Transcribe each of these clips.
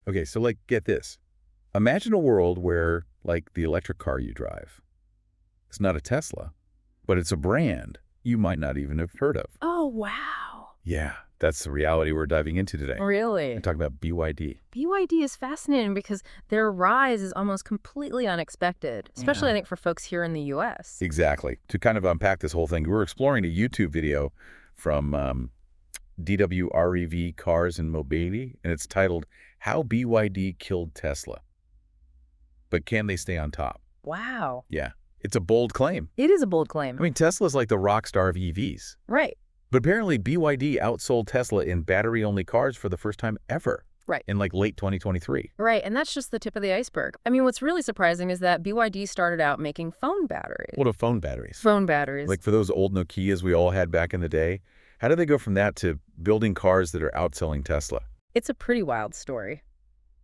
Okay, so like, get this. Imagine a world where, like, the electric car you drive, it's not a Tesla, but it's a brand you might not even have heard of. Oh, wow. Yeah, that's the reality we're diving into today. We're Really? talking about BYD. BYD is fascinating because their rise is almost completely unexpected, especially I Yeah. think for folks here in the US. Exactly. To kind of unpack this whole thing, we're exploring a YouTube video from DWREV Cars and Mobility, and it's titled, How BYD Killed Tesla. But can they stay on top? Wow. Yeah, it's a bold claim. It is a bold claim. I mean, Tesla's like the rock star of EVs. Right. But apparently BYD outsold Tesla in battery-only cars for the first time ever. Right. In like late 2023. Right, and that's just the tip of the iceberg. I mean, what's really surprising is that BYD started out making phone batteries. What are phone batteries? Phone batteries. Like for those old Nokias we all had back in the day, how did they go from that to building cars that are outselling Tesla? It's a pretty wild story.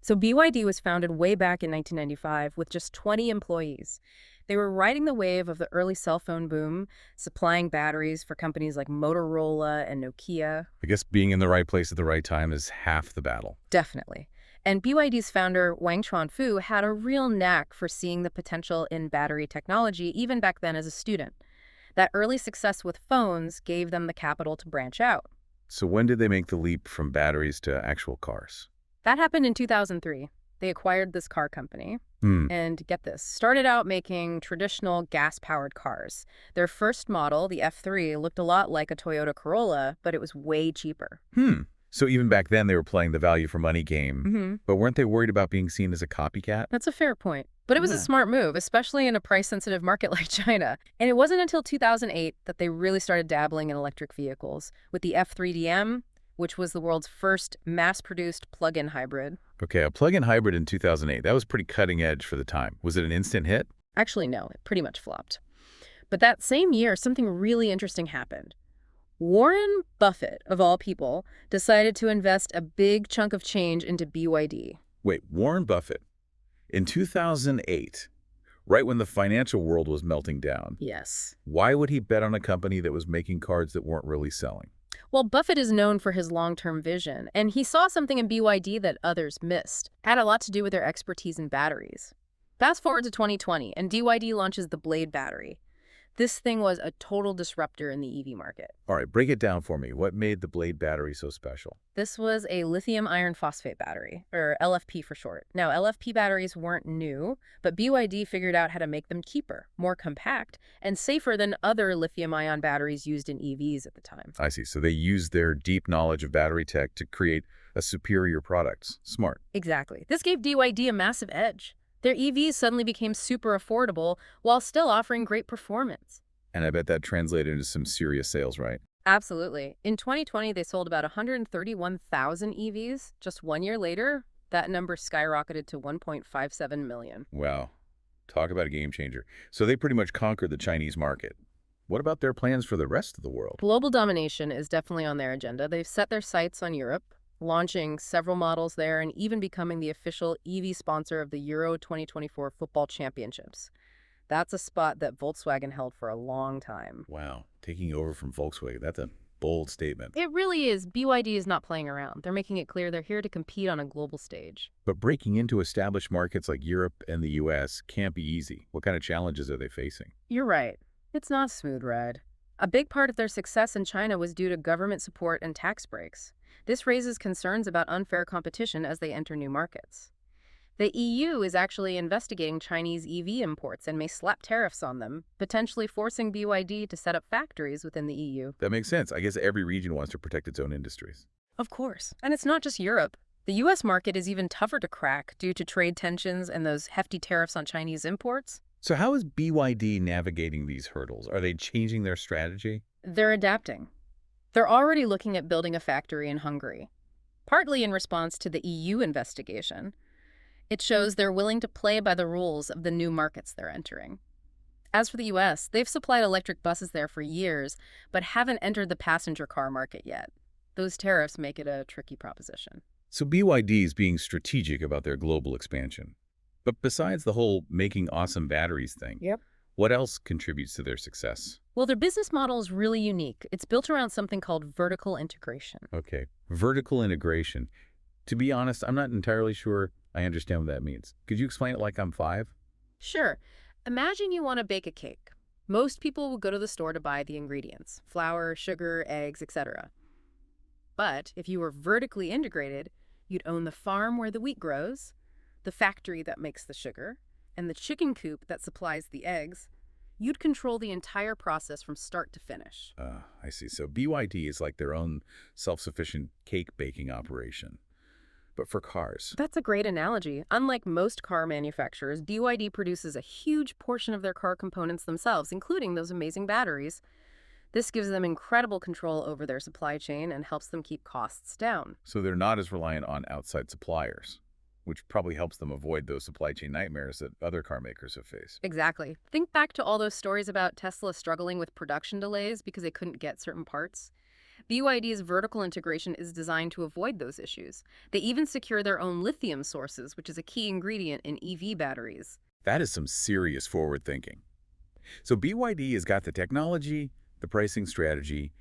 So BYD was founded way back in 1995 with just 20 employees. They were riding the wave of the early cell phone boom, supplying batteries for companies like Motorola and Nokia. I guess being in the right place at the right time is half the battle. Definitely. And BYD's founder, Wang Chuanfu, had a real knack for seeing the potential in battery technology even back then as a student. That early success with phones gave them the capital to branch out. So when did they make the leap from batteries to actual cars? That happened in 2003. They acquired this car company. And get this, started out making traditional gas-powered cars. Their first model, the F3, looked a lot like a Toyota Corolla, but it was way cheaper. So even back then they were playing the value for money game, but weren't they worried about being seen as a copycat? That's a fair point. But it was a smart move, especially in a price-sensitive market like China. And it wasn't until 2008 that they really started dabbling in electric vehicles with the F3DM, which was the world's first mass-produced plug-in hybrid. Okay, a plug-in hybrid in 2008. That was pretty cutting edge for the time. Was it an instant hit? Actually, no, it pretty much flopped. But that same year, something really interesting happened. Warren Buffett, of all people, decided to invest a big chunk of change into BYD. Wait, Warren Buffett. In 2008, right when the financial world was melting down, Yes. why would he bet on a company that was making cars that weren't really selling? Well, Buffett is known for his long-term vision, and he saw something in BYD that others missed. It had a lot to do with their expertise in batteries. Fast forward to 2020, and BYD launches the Blade battery. This thing was a total disruptor in the EV market. All right, break it down for me. What made the Blade battery so special? This was a lithium iron phosphate battery, or LFP for short. Now, LFP batteries weren't new, but BYD figured out how to make them cheaper, more compact, and safer than other lithium-ion batteries used in EVs at the time. I see. So they used their deep knowledge of battery tech to create a superior product. Smart. Exactly. This gave BYD a massive edge. Their EVs suddenly became super affordable while still offering great performance. And I bet that translated into some serious sales, right? Absolutely. In 2020, they sold about 131,000 EVs. Just 1 year later, that number skyrocketed to 1.57 million. Wow. Talk about a game changer. So they pretty much conquered the Chinese market. What about their plans for the rest of the world? Global domination is definitely on their agenda. They've set their sights on Europe, launching several models there and even becoming the official EV sponsor of the Euro 2024 football championships. That's a spot that Volkswagen held for a long time. Wow. Taking over from Volkswagen. That's a bold statement. It really is. BYD is not playing around. They're making it clear they're here to compete on a global stage. But breaking into established markets like Europe and the US can't be easy. What kind of challenges are they facing? You're right. It's not a smooth ride. A big part of their success in China was due to government support and tax breaks. This raises concerns about unfair competition as they enter new markets. The EU is actually investigating Chinese EV imports and may slap tariffs on them, potentially forcing BYD to set up factories within the EU. That makes sense. I guess every region wants to protect its own industries. Of course. And it's not just Europe. The US market is even tougher to crack due to trade tensions and those hefty tariffs on Chinese imports. So how is BYD navigating these hurdles? Are they changing their strategy? They're adapting. They're already looking at building a factory in Hungary, partly in response to the EU investigation. It shows they're willing to play by the rules of the new markets they're entering. As for the US, they've supplied electric buses there for years, but haven't entered the passenger car market yet. Those tariffs make it a tricky proposition. So BYD is being strategic about their global expansion. But besides the whole making awesome batteries thing, what else contributes to their success? Well, their business model is really unique. It's built around something called vertical integration. Okay, vertical integration. To be honest, I'm not entirely sure I understand what that means. Could you explain it like I'm 5? Sure. Imagine you want to bake a cake. Most people will go to the store to buy the ingredients, flour, sugar, eggs, etc. But if you were vertically integrated, you'd own the farm where the wheat grows, the factory that makes the sugar, and the chicken coop that supplies the eggs. You'd control the entire process from start to finish. I see. So BYD is like their own self-sufficient cake baking operation. But for cars. That's a great analogy. Unlike most car manufacturers, BYD produces a huge portion of their car components themselves, including those amazing batteries. This gives them incredible control over their supply chain and helps them keep costs down. So they're not as reliant on outside suppliers, which probably helps them avoid those supply chain nightmares that other car makers have faced. Exactly. Think back to all those stories about Tesla struggling with production delays because they couldn't get certain parts. BYD's vertical integration is designed to avoid those issues. They even secure their own lithium sources, which is a key ingredient in EV batteries. That is some serious forward thinking. So BYD has got the technology, the pricing strategy,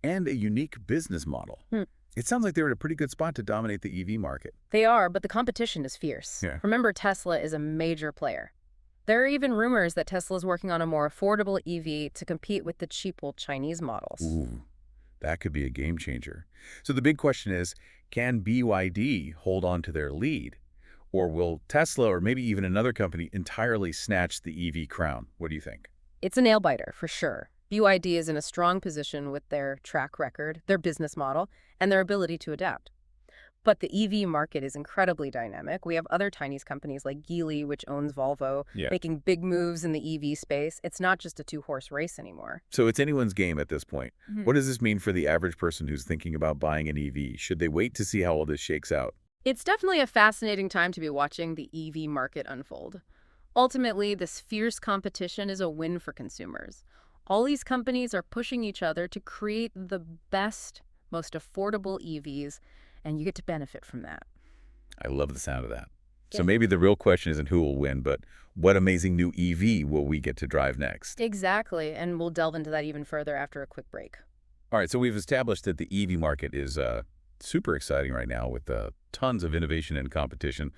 and a unique business model. It sounds like they're in a pretty good spot to dominate the EV market. They are, but the competition is fierce. Yeah. Remember, Tesla is a major player. There are even rumors that Tesla is working on a more affordable EV to compete with the cheap old Chinese models. Ooh, that could be a game changer. So the big question is, can BYD hold on to their lead? Or will Tesla or maybe even another company entirely snatch the EV crown? What do you think? It's a nail-biter, for sure. BYD is in a strong position with their track record, their business model, and their ability to adapt. But the EV market is incredibly dynamic. We have other Chinese companies like Geely, which owns Volvo, making big moves in the EV space. It's not just a two-horse race anymore. So it's anyone's game at this point. What does this mean for the average person who's thinking about buying an EV? Should they wait to see how all this shakes out? It's definitely a fascinating time to be watching the EV market unfold. Ultimately, this fierce competition is a win for consumers. All these companies are pushing each other to create the best, most affordable EVs, and you get to benefit from that. I love the sound of that. Yeah. So maybe the real question isn't who will win, but what amazing new EV will we get to drive next? Exactly, and we'll delve into that even further after a quick break. All right, so we've established that the EV market is super exciting right now with tons of innovation and competition.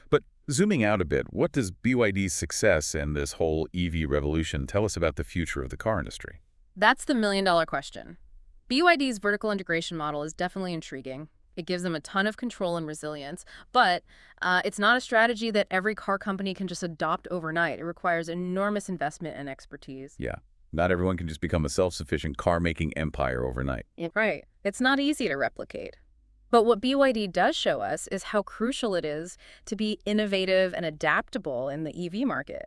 But zooming out a bit, what does BYD's success and this whole EV revolution tell us about the future of the car industry? That's the million-dollar question. BYD's vertical integration model is definitely intriguing. It gives them a ton of control and resilience, but it's not a strategy that every car company can just adopt overnight. It requires enormous investment and expertise. Yeah, not everyone can just become a self-sufficient car-making empire overnight. Right. It's not easy to replicate. But what BYD does show us is how crucial it is to be innovative and adaptable in the EV market.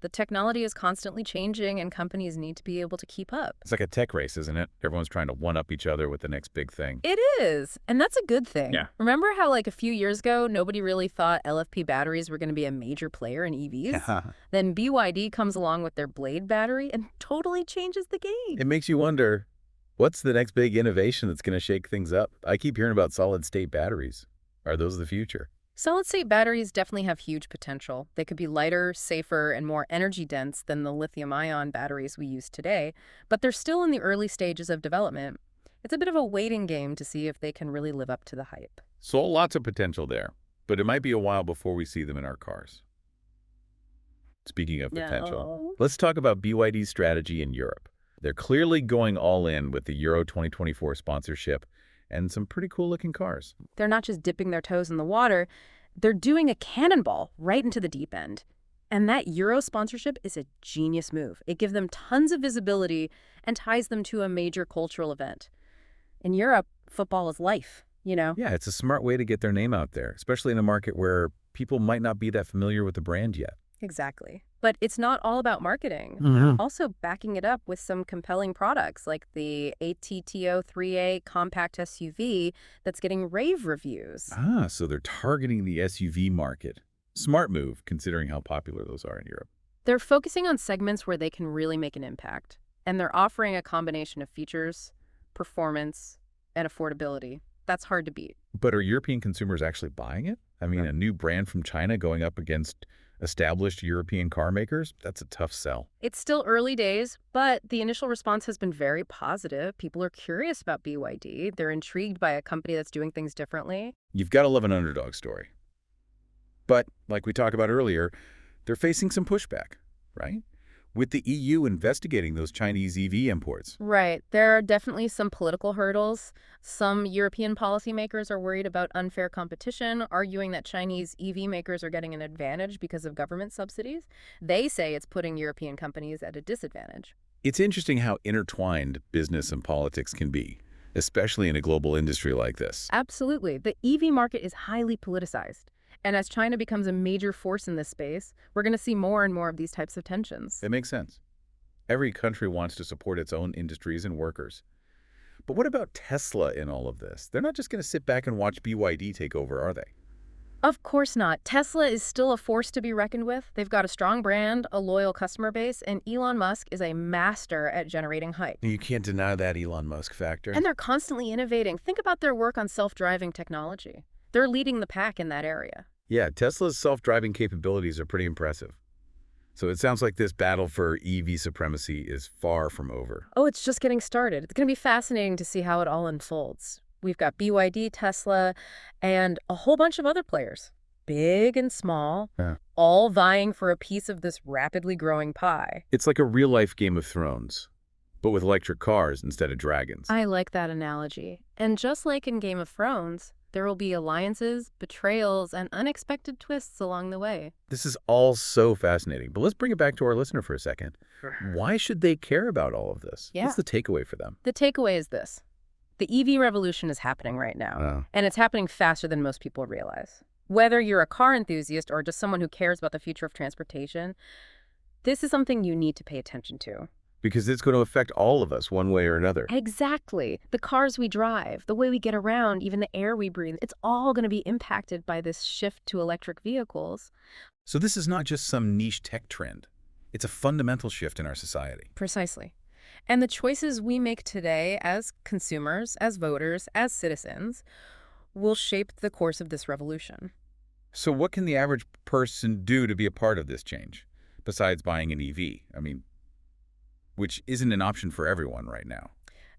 The technology is constantly changing, and companies need to be able to keep up. It's like a tech race, isn't it? Everyone's trying to one-up each other with the next big thing. It is, and that's a good thing. Yeah. Remember how, like, a few years ago, nobody really thought LFP batteries were going to be a major player in EVs? Yeah. Then BYD comes along with their Blade battery and totally changes the game. It makes you wonder, what's the next big innovation that's going to shake things up? I keep hearing about solid-state batteries. Are those the future? Solid-state batteries definitely have huge potential. They could be lighter, safer, and more energy-dense than the lithium-ion batteries we use today, but they're still in the early stages of development. It's a bit of a waiting game to see if they can really live up to the hype. So lots of potential there, but it might be a while before we see them in our cars. Speaking of potential, let's talk about BYD's strategy in Europe. They're clearly going all in with the Euro 2024 sponsorship and some pretty cool-looking cars. They're not just dipping their toes in the water, they're doing a cannonball right into the deep end. And that Euro sponsorship is a genius move. It gives them tons of visibility and ties them to a major cultural event. In Europe, football is life, you know? Yeah, it's a smart way to get their name out there, especially in a market where people might not be that familiar with the brand yet. Exactly. But it's not all about marketing. Also backing it up with some compelling products like the ATTO 3A compact SUV that's getting rave reviews. Ah, so they're targeting the SUV market. Smart move, considering how popular those are in Europe. They're focusing on segments where they can really make an impact. And they're offering a combination of features, performance, and affordability. That's hard to beat. But are European consumers actually buying it? I mean, a new brand from China going up against Established European car makers? That's a tough sell. It's still early days, but the initial response has been very positive. People are curious about BYD. They're intrigued by a company that's doing things differently. You've got to love an underdog story. But, like we talked about earlier, they're facing some pushback, right? With the EU investigating those Chinese EV imports. Right. There are definitely some political hurdles. Some European policymakers are worried about unfair competition, arguing that Chinese EV makers are getting an advantage because of government subsidies. They say it's putting European companies at a disadvantage. It's interesting how intertwined business and politics can be, especially in a global industry like this. Absolutely. The EV market is highly politicized. And as China becomes a major force in this space, we're going to see more and more of these types of tensions. It makes sense. Every country wants to support its own industries and workers. But what about Tesla in all of this? They're not just going to sit back and watch BYD take over, are they? Of course not. Tesla is still a force to be reckoned with. They've got a strong brand, a loyal customer base, and Elon Musk is a master at generating hype. You can't deny that Elon Musk factor. And they're constantly innovating. Think about their work on self-driving technology. They're leading the pack in that area. Yeah, Tesla's self-driving capabilities are pretty impressive. So it sounds like this battle for EV supremacy is far from over. Oh, it's just getting started. It's going to be fascinating to see how it all unfolds. We've got BYD, Tesla, and a whole bunch of other players, big and small, all vying for a piece of this rapidly growing pie. It's like a real-life Game of Thrones, but with electric cars instead of dragons. I like that analogy. And just like in Game of Thrones, there will be alliances, betrayals, and unexpected twists along the way. This is all so fascinating, but let's bring it back to our listener for a second. Why should they care about all of this? Yeah. What's the takeaway for them? The takeaway is this. The EV revolution is happening right now, and it's happening faster than most people realize. Whether you're a car enthusiast or just someone who cares about the future of transportation, this is something you need to pay attention to. Because it's going to affect all of us one way or another. Exactly. The cars we drive, the way we get around, even the air we breathe, it's all going to be impacted by this shift to electric vehicles. So this is not just some niche tech trend. It's a fundamental shift in our society. Precisely. And the choices we make today as consumers, as voters, as citizens, will shape the course of this revolution. So what can the average person do to be a part of this change, besides buying an EV? Which isn't an option for everyone right now.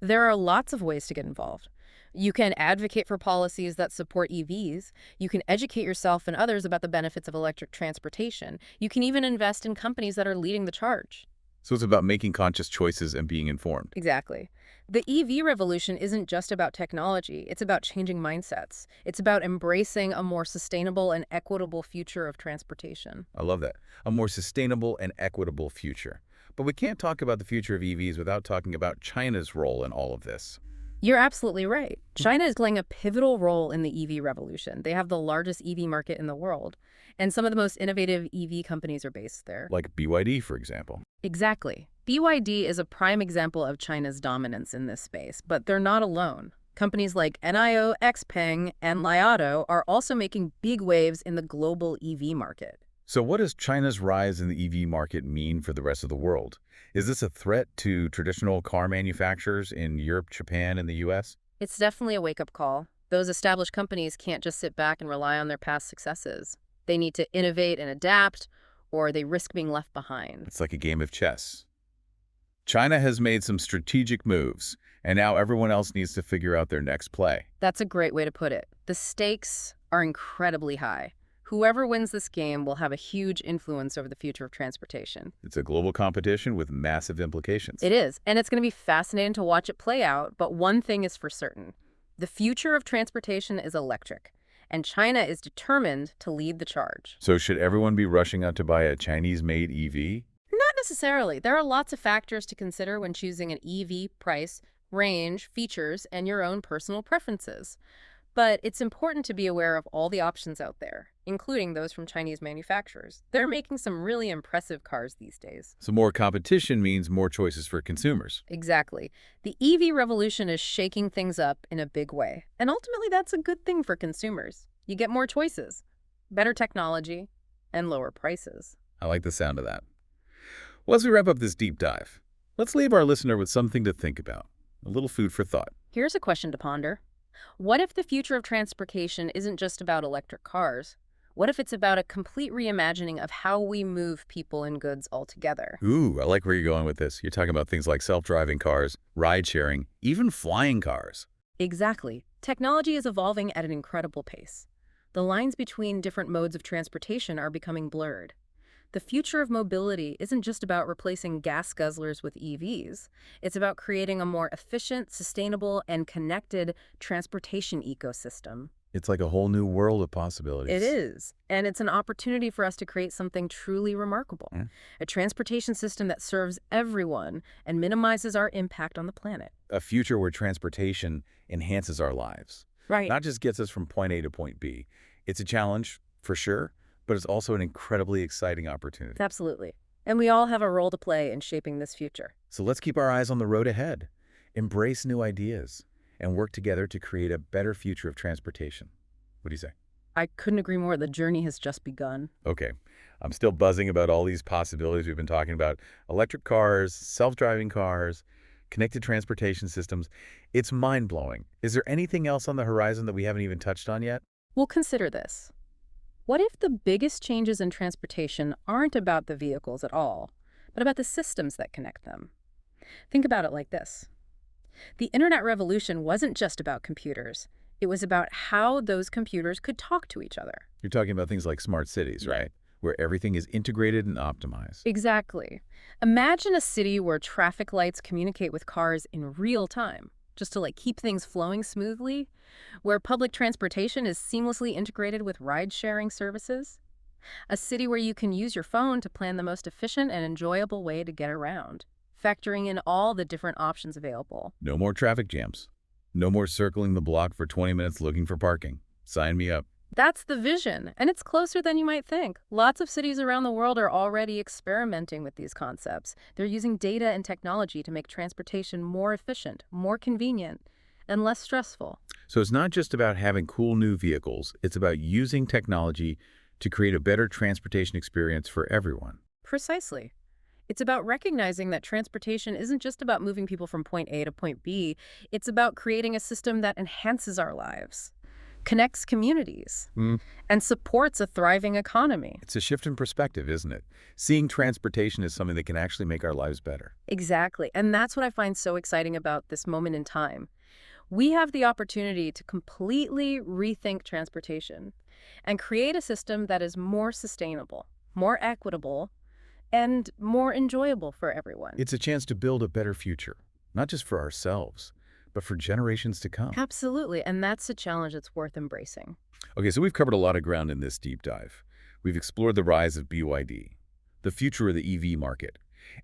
There are lots of ways to get involved. You can advocate for policies that support EVs. You can educate yourself and others about the benefits of electric transportation. You can even invest in companies that are leading the charge. So it's about making conscious choices and being informed. Exactly. The EV revolution isn't just about technology. It's about changing mindsets. It's about embracing a more sustainable and equitable future of transportation. I love that. A more sustainable and equitable future. But we can't talk about the future of EVs without talking about China's role in all of this. You're absolutely right. China is playing a pivotal role in the EV revolution. They have the largest EV market in the world, and some of the most innovative EV companies are based there. Like BYD, for example. Exactly. BYD is a prime example of China's dominance in this space, but they're not alone. Companies like NIO, XPeng, and Li Auto are also making big waves in the global EV market. So what does China's rise in the EV market mean for the rest of the world? Is this a threat to traditional car manufacturers in Europe, Japan, and the US? It's definitely a wake-up call. Those established companies can't just sit back and rely on their past successes. They need to innovate and adapt, or they risk being left behind. It's like a game of chess. China has made some strategic moves, and now everyone else needs to figure out their next play. That's a great way to put it. The stakes are incredibly high. Whoever wins this game will have a huge influence over the future of transportation. It's a global competition with massive implications. It is, and it's going to be fascinating to watch it play out, but one thing is for certain. The future of transportation is electric, and China is determined to lead the charge. So should everyone be rushing out to buy a Chinese-made EV? Not necessarily. There are lots of factors to consider when choosing an EV: price, range, features, and your own personal preferences. But it's important to be aware of all the options out there, including those from Chinese manufacturers. They're making some really impressive cars these days. So more competition means more choices for consumers. Exactly. The EV revolution is shaking things up in a big way. And ultimately, that's a good thing for consumers. You get more choices, better technology, and lower prices. I like the sound of that. Well, as we wrap up this deep dive, let's leave our listener with something to think about, a little food for thought. Here's a question to ponder. What if the future of transportation isn't just about electric cars? What if it's about a complete reimagining of how we move people and goods altogether? Ooh, I like where you're going with this. You're talking about things like self-driving cars, ride-sharing, even flying cars. Exactly. Technology is evolving at an incredible pace. The lines between different modes of transportation are becoming blurred. The future of mobility isn't just about replacing gas guzzlers with EVs. It's about creating a more efficient, sustainable, and connected transportation ecosystem. It's like a whole new world of possibilities. It is. And it's an opportunity for us to create something truly remarkable. Yeah. A transportation system that serves everyone and minimizes our impact on the planet. A future where transportation enhances our lives. Right. Not just gets us from point A to point B. It's a challenge, for sure, but it's also an incredibly exciting opportunity. Absolutely. And we all have a role to play in shaping this future. So let's keep our eyes on the road ahead, embrace new ideas, and work together to create a better future of transportation. What do you say? I couldn't agree more. The journey has just begun. Okay. I'm still buzzing about all these possibilities we've been talking about. Electric cars, self-driving cars, connected transportation systems. It's mind-blowing. Is there anything else on the horizon that we haven't even touched on yet? Well, consider this. What if the biggest changes in transportation aren't about the vehicles at all, but about the systems that connect them? Think about it like this. The internet revolution wasn't just about computers. It was about how those computers could talk to each other. You're talking about things like smart cities, Yeah. right? Where everything is integrated and optimized. Exactly. Imagine a city where traffic lights communicate with cars in real time, just to keep things flowing smoothly, where public transportation is seamlessly integrated with ride-sharing services. A city where you can use your phone to plan the most efficient and enjoyable way to get around, factoring in all the different options available. No more traffic jams. No more circling the block for 20 minutes looking for parking. Sign me up. That's the vision, and it's closer than you might think. Lots of cities around the world are already experimenting with these concepts. They're using data and technology to make transportation more efficient, more convenient, and less stressful. So it's not just about having cool new vehicles. It's about using technology to create a better transportation experience for everyone. Precisely. It's about recognizing that transportation isn't just about moving people from point A to point B. It's about creating a system that enhances our lives, connects communities, and supports a thriving economy. It's a shift in perspective, isn't it? Seeing transportation as something that can actually make our lives better. Exactly. And that's what I find so exciting about this moment in time. We have the opportunity to completely rethink transportation and create a system that is more sustainable, more equitable, and more enjoyable for everyone. It's a chance to build a better future, not just for ourselves, but for generations to come. Absolutely. And that's a challenge that's worth embracing. Okay, so we've covered a lot of ground in this deep dive. We've explored the rise of BYD, the future of the EV market,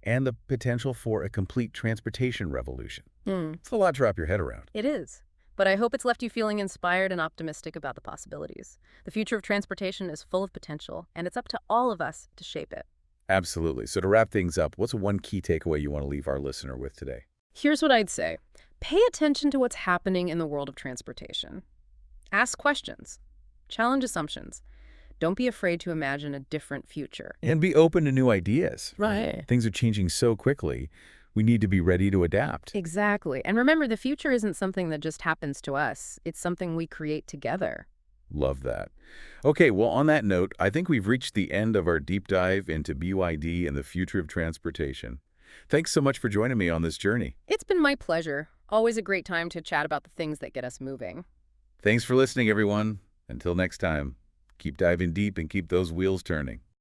and the potential for a complete transportation revolution. It's a lot to wrap your head around. It is. But I hope it's left you feeling inspired and optimistic about the possibilities. The future of transportation is full of potential, and it's up to all of us to shape it. Absolutely. So to wrap things up, what's one key takeaway you want to leave our listener with today? Here's what I'd say. Pay attention to what's happening in the world of transportation. Ask questions. Challenge assumptions. Don't be afraid to imagine a different future. And be open to new ideas. Right. Things are changing so quickly. We need to be ready to adapt. Exactly. And remember, the future isn't something that just happens to us. It's something we create together. Love that. Okay, well, on that note, I think we've reached the end of our deep dive into BYD and the future of transportation. Thanks so much for joining me on this journey. It's been my pleasure. Always a great time to chat about the things that get us moving. Thanks for listening, everyone. Until next time, keep diving deep and keep those wheels turning.